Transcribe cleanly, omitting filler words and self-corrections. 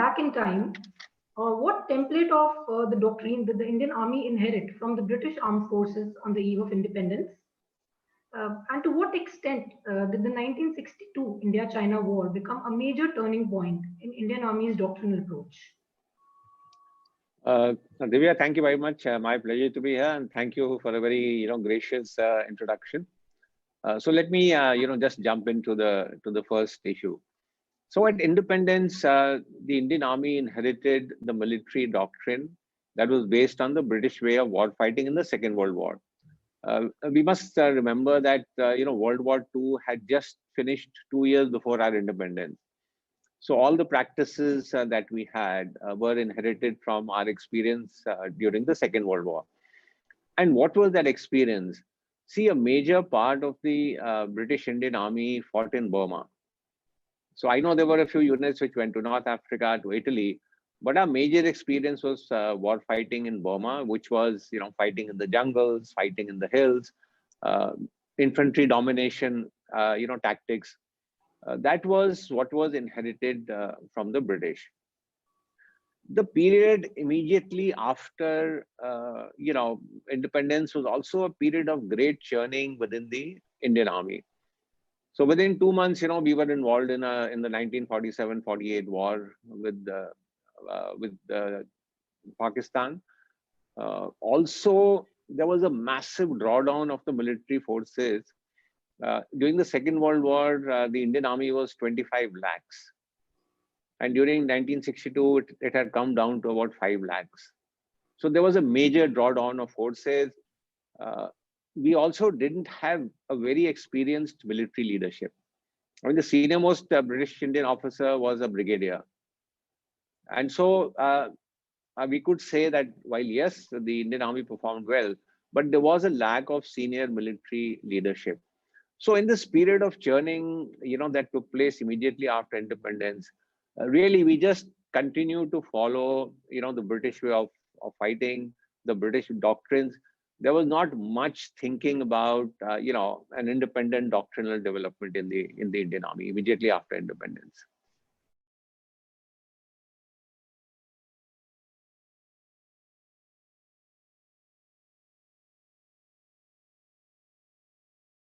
back in time, what template of the doctrine did the Indian Army inherit from the British Armed Forces on the eve of independence? And to what extent did the 1962 India-China War become a major turning point in Indian Army's doctrinal approach? Divya, thank you very much. My pleasure to be here, and thank you for a very gracious introduction. So let me just jump into the first issue. So at independence, the Indian Army inherited the military doctrine that was based on the British way of war fighting in the Second World War. We must remember that World War II had just finished 2 years before our independence. So all the practices that we had were inherited from our experience during the Second World War. And what was that experience? See, a major part of the British Indian Army fought in Burma. So I know there were a few units which went to North Africa, to Italy, but our major experience was war fighting in Burma, which was fighting in the jungles, fighting in the hills, infantry domination, tactics. That was what was inherited from the British. The period immediately after independence was also a period of great churning within the Indian Army. So within 2 months, we were involved in the 1947-48 war with Pakistan. Also, there was a massive drawdown of the military forces. During the Second World War, the Indian Army was 25 lakhs. And during 1962, it had come down to about 5 lakhs. So there was a major drawdown of forces. We also didn't have a very experienced military leadership. I mean, the senior most British Indian officer was a brigadier. And so we could say that while, yes, the Indian Army performed well, but there was a lack of senior military leadership. So in this period of churning, that took place immediately after independence, really, we just continue to follow, the British way of fighting, the British doctrines. There was not much thinking about, an independent doctrinal development in the Indian Army immediately after independence.